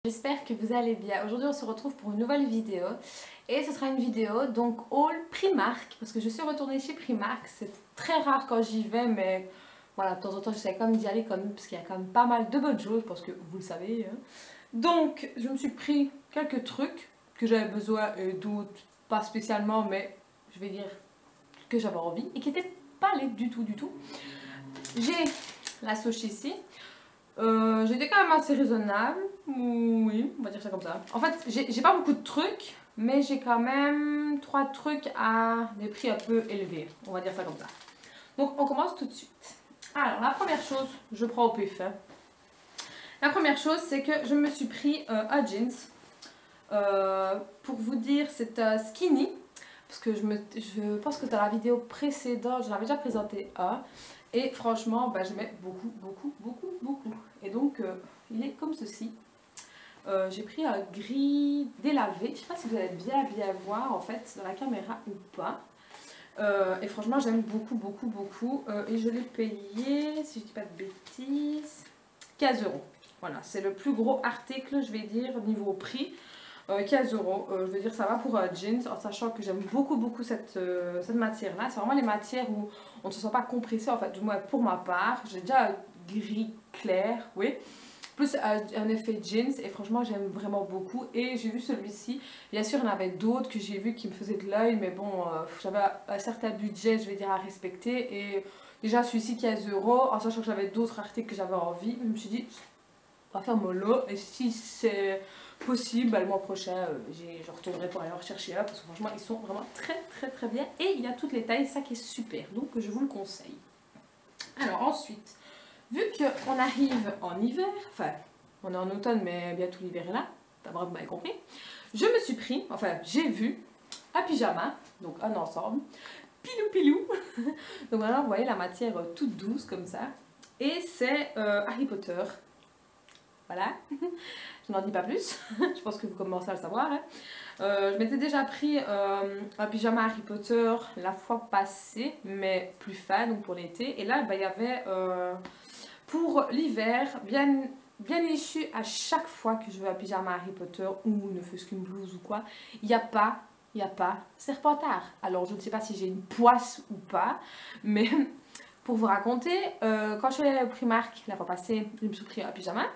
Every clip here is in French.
J'espère que vous allez bien. Aujourd'hui on se retrouve pour une nouvelle vidéo et ce sera une vidéo donc haul Primark parce que je suis retournée chez Primark. C'est très rare quand j'y vais, mais voilà, de temps en temps j'essaie quand même d'y aller quand même parce qu'il y a quand même pas mal de bonnes choses parce que vous le savez hein. Donc je me suis pris quelques trucs que j'avais besoin et d'autres pas spécialement, mais je vais dire que j'avais envie et qui n'étaient pas laides du tout. J'ai la Sosh ici. J'étais quand même assez raisonnable, oui, on va dire ça comme ça. En fait, j'ai pas beaucoup de trucs, mais j'ai quand même 3 trucs à des prix un peu élevés, on va dire ça comme ça. Donc on commence tout de suite. Alors la première chose, je prends au pif. Hein. La première chose, c'est que je me suis pris un jeans. Pour vous dire, c'est un skinny, parce que je pense que dans la vidéo précédente, j'en avais déjà présenté un. Et franchement, bah, j'aimais beaucoup. Et donc, il est comme ceci. J'ai pris un gris délavé. Je ne sais pas si vous allez bien voir en fait dans la caméra ou pas. Et franchement, j'aime beaucoup. Et je l'ai payé, si je ne dis pas de bêtises, 15 €. Voilà, c'est le plus gros article, je vais dire, niveau prix. 15 €, je veux dire ça va pour un jeans, en sachant que j'aime beaucoup cette matière là. C'est vraiment les matières où on ne se sent pas compressé, en fait, du moins pour ma part. J'ai déjà un gris clair, oui, plus un effet jeans et franchement j'aime vraiment beaucoup. Et j'ai vu celui-ci, bien sûr il y en avait d'autres que j'ai vu qui me faisaient de l'œil, mais bon, j'avais un certain budget, je vais dire, à respecter. Et déjà celui-ci 15 €, en sachant que j'avais d'autres articles que j'avais envie, je me suis dit, on va faire mollo, et si c'est possible, bah, le mois prochain, je retournerai pour aller en rechercher un parce que franchement ils sont vraiment très bien et il y a toutes les tailles, ça qui est super, donc je vous le conseille. Alors ensuite, vu qu'on arrive en hiver, enfin on est en automne mais bientôt l'hiver est là, d'abord vous m'avez compris, je me suis pris, enfin j'ai vu un pyjama, donc un ensemble, pilou. Donc voilà, vous voyez la matière toute douce comme ça, et c'est Harry Potter. Voilà, je n'en dis pas plus, je pense que vous commencez à le savoir. Hein. Je m'étais déjà pris un pyjama Harry Potter la fois passée, mais plus fin, donc pour l'été. Et là, bah, il y avait pour l'hiver, bien issu à chaque fois que je veux un pyjama Harry Potter ou ne fût-ce qu'une blouse ou quoi, il n'y a pas Serpentard. Alors je ne sais pas si j'ai une poisse ou pas, mais pour vous raconter, quand je suis allée au Primark la fois passée, je me suis pris un pyjama.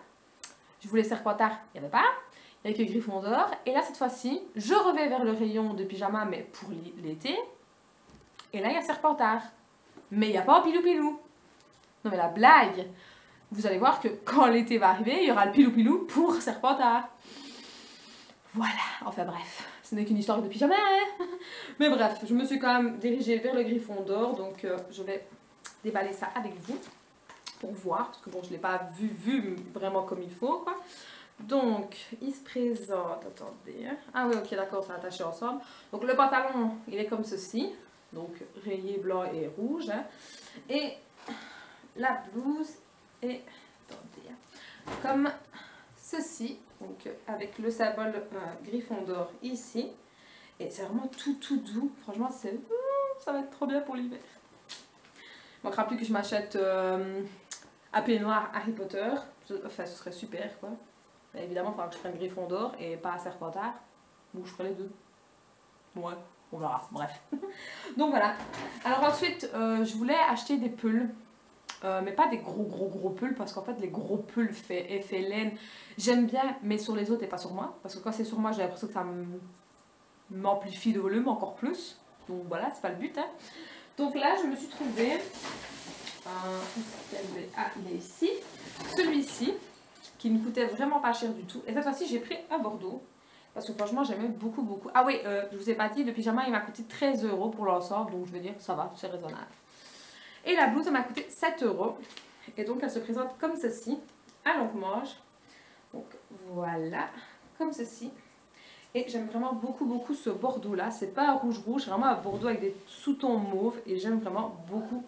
Je voulais Serpentard, il n'y avait pas. Il n'y avait que Gryffondor. Et là, cette fois-ci, je revais vers le rayon de pyjama, mais pour l'été. Et là, il y a Serpentard. Mais il n'y a pas un pilou. Non, mais la blague, vous allez voir que quand l'été va arriver, il y aura le pilou pour Serpentard. Voilà, enfin bref, ce n'est qu'une histoire de pyjama. Hein. Mais bref, je me suis quand même dirigée vers le Gryffondor. Donc, je vais déballer ça avec vous. Pour voir, parce que bon, je ne l'ai pas vu vraiment comme il faut, quoi. Donc, il se présente, attendez, hein. Ah oui, ok, d'accord, c'est attaché ensemble. Donc, le pantalon, il est comme ceci, donc rayé blanc et rouge, hein. Et la blouse est, attendez, hein, comme ceci, donc avec le symbole Gryffondor ici. Et c'est vraiment tout doux, franchement, ça va être trop bien pour l'hiver. Il ne manquera plus que je m'achète un peignoir Harry Potter, enfin ce serait super quoi. Mais évidemment il faudra que je prenne Gryffondor et pas Serpentard, ou je ferai les deux. Ouais, on verra, bref. Donc voilà. Alors ensuite je voulais acheter des pulls, mais pas des gros pulls parce qu'en fait les gros pulls fait effet laine, j'aime bien, mais sur les autres et pas sur moi, parce que quand c'est sur moi j'ai l'impression que ça m'amplifie de volume encore plus, donc voilà, c'est pas le but hein. Donc là je me suis trouvée il est ici, celui-ci qui ne coûtait vraiment pas cher du tout, et cette fois-ci j'ai pris un bordeaux parce que franchement j'aimais beaucoup. Ah oui, je vous ai pas dit, le pyjama il m'a coûté 13 € pour l'ensemble, donc je veux dire ça va, c'est raisonnable. Et la blouse elle m'a coûté 7 €, et donc elle se présente comme ceci, à longue manche, donc voilà, comme ceci. Et j'aime vraiment beaucoup ce bordeaux là, c'est pas un rouge, c'est vraiment un bordeaux avec des sous-tons mauves et j'aime vraiment beaucoup.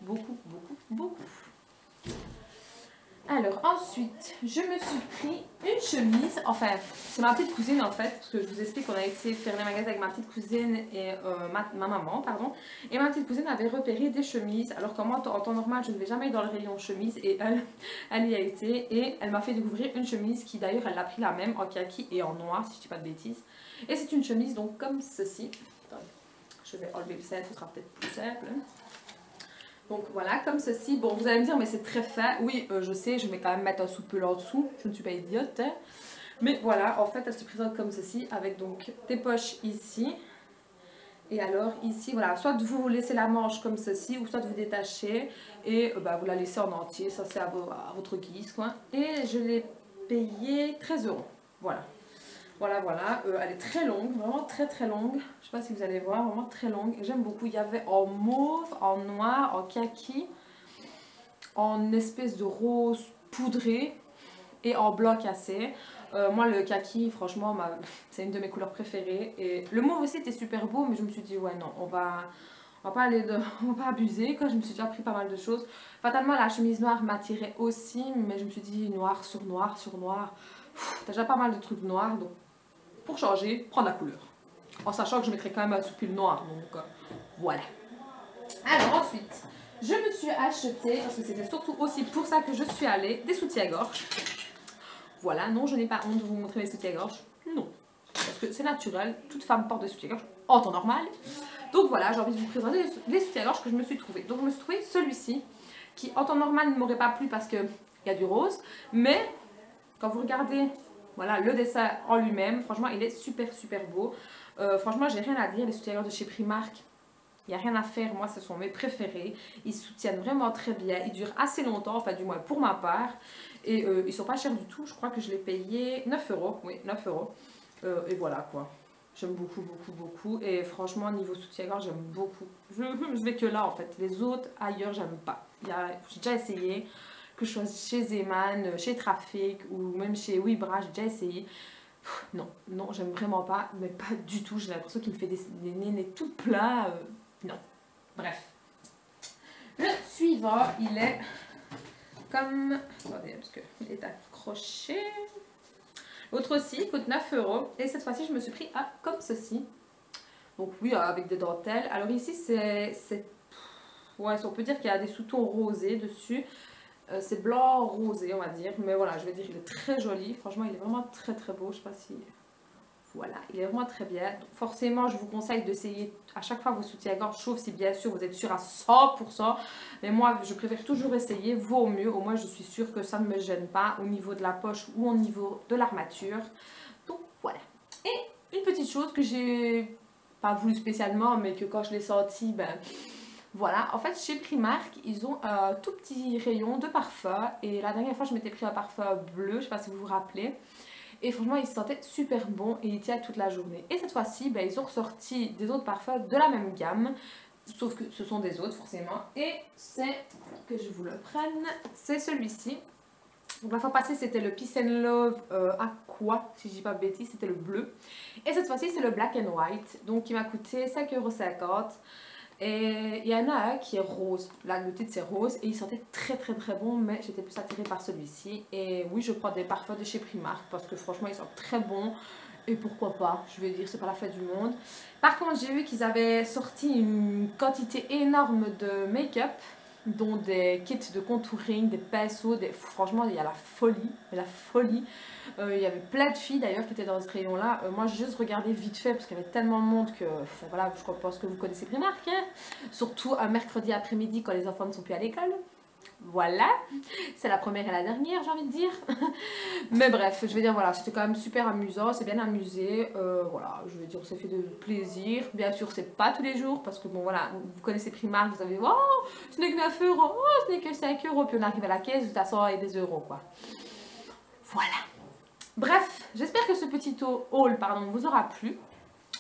Alors ensuite, je me suis pris une chemise, enfin c'est ma petite cousine en fait, parce que je vous explique qu'on a été faire les magasins avec ma petite cousine et ma maman, pardon. Et ma petite cousine avait repéré des chemises, alors que moi en temps normal je ne vais jamais dans le rayon chemise et elle y a été et elle m'a fait découvrir une chemise qui d'ailleurs elle l'a pris la même en kaki et en noir si je dis pas de bêtises. Et c'est une chemise donc comme ceci, attendez, je vais enlever le set, ce sera peut-être plus simple. Donc voilà, comme ceci. Bon, vous allez me dire, mais c'est très fin. Oui, je sais, je vais quand même mettre un sous-pull en dessous. Je ne suis pas idiote. Hein. Mais voilà, en fait, elle se présente comme ceci, avec donc des poches ici. Et alors, ici, voilà, soit vous laissez la manche comme ceci, ou soit vous détachez. Et vous la laissez en entier. Ça, c'est à votre guise, quoi. Et je l'ai payé 13 €. Voilà. Voilà, elle est très longue, vraiment très longue. Je sais pas si vous allez voir, vraiment très longue. J'aime beaucoup. Il y avait en mauve, en noir, en kaki, en espèce de rose poudré et en blanc cassé. Moi, le kaki, franchement, c'est une de mes couleurs préférées. Et le mauve aussi était super beau, mais je me suis dit, ouais, non, on va pas abuser. Quoi. Je me suis déjà pris pas mal de choses. Fatalement, la chemise noire m'attirait aussi, mais je me suis dit, noir sur noir sur noir. T'as déjà pas mal de trucs noirs, donc pour changer, prendre la couleur. En sachant que je mettrai quand même un sous-pull noir, donc voilà. Alors ensuite, je me suis acheté, parce que c'était surtout aussi pour ça que je suis allée, des soutiens-gorge. Voilà, non, je n'ai pas honte de vous montrer mes soutiens-gorge. Non, parce que c'est naturel, toute femme porte des soutiens-gorge en temps normal. Donc voilà, j'ai envie de vous présenter les soutiens-gorge que je me suis trouvé. Donc je me suis trouvé celui-ci, qui en temps normal ne m'aurait pas plu parce qu'il y a du rose, mais quand vous regardez voilà, le dessin en lui-même, franchement, il est super beau. Franchement, j'ai rien à dire. Les soutiens-gorge de chez Primark, il n'y a rien à faire. Moi, ce sont mes préférés. Ils soutiennent vraiment très bien. Ils durent assez longtemps, enfin, du moins pour ma part. Et ils sont pas chers du tout. Je crois que je l'ai payé 9 €. Oui, 9 €. Et voilà, quoi. J'aime beaucoup. Et franchement, niveau soutien-gorge, j'aime beaucoup. Je vais que là, en fait. Les autres, ailleurs, j'aime pas. J'ai déjà essayé. Que je sois chez Zeman, chez Trafic ou même chez Webra, j'ai déjà essayé. Non, j'aime vraiment pas, mais pas du tout. J'ai l'impression qu'il me fait des nénés tout plats. Non. Bref. Le suivant, il est comme... Attendez, parce qu'il est accroché. L'autre aussi, il coûte 9 €. Et cette fois-ci, je me suis pris comme ceci. Donc oui, avec des dentelles. Alors ici, ouais, on peut dire qu'il y a des sous-tons rosés dessus. C'est blanc rosé on va dire, mais voilà, je vais dire il est très joli, franchement il est vraiment très beau, je sais pas si... Voilà, il est vraiment très bien. Donc, forcément je vous conseille d'essayer à chaque fois vos soutiens-gorge, sauf si bien sûr vous êtes sûr à 100%, mais moi je préfère toujours essayer, vaut mieux, au moins je suis sûre que ça ne me gêne pas au niveau de la poche ou au niveau de l'armature. Donc voilà. Et une petite chose que j'ai pas voulu spécialement, mais que quand je l'ai senti, voilà, en fait chez Primark, ils ont un tout petit rayon de parfum et la dernière fois je m'étais pris un parfum bleu, je sais pas si vous vous rappelez, et franchement il se sentait super bon et il tient toute la journée. Et cette fois-ci, ils ont ressorti des autres parfums de la même gamme, sauf que ce sont des autres forcément, et c'est, que je vous le prenne, c'est celui-ci. Donc la fois passée c'était le Peace and Love Aqua, si je dis pas de bêtises, c'était le bleu, et cette fois-ci c'est le Black and White, donc qui m'a coûté 5,50 €. Et il y en a un qui est rose, là le titre c'est rose et il sentait très bon, mais j'étais plus attirée par celui-ci. Et oui, je prends des parfums de chez Primark parce que franchement ils sont très bons et pourquoi pas, je vais dire, c'est pas la fête du monde. Par contre j'ai vu qu'ils avaient sorti une quantité énorme de make-up, dont des kits de contouring, des pinceaux, franchement il y a la folie, il y avait plein de filles d'ailleurs qui étaient dans ce rayon là. Moi j'ai juste regardé vite fait parce qu'il y avait tellement de monde que voilà, je pense que vous connaissez Primark, hein, surtout un mercredi après-midi quand les enfants ne sont plus à l'école. Voilà, c'est la première et la dernière, j'ai envie de dire. Mais bref, je vais dire, voilà, c'était quand même super amusant, c'est bien amusé. Voilà, je vais dire, ça fait de plaisir. Bien sûr, c'est pas tous les jours, parce que bon, voilà, vous connaissez Primark, vous avez, oh, ce n'est que 9 €, oh, ce n'est que 5 €, puis on arrive à la caisse, de toute façon, il y a des euros, quoi. Voilà. Bref, j'espère que ce petit haul, vous aura plu.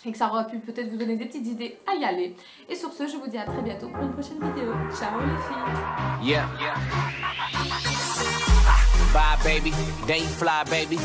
Et que ça aura pu peut-être vous donner des petites idées à y aller. Et sur ce, je vous dis à très bientôt pour une prochaine vidéo. Ciao les filles. Yeah. Bye baby, they fly baby.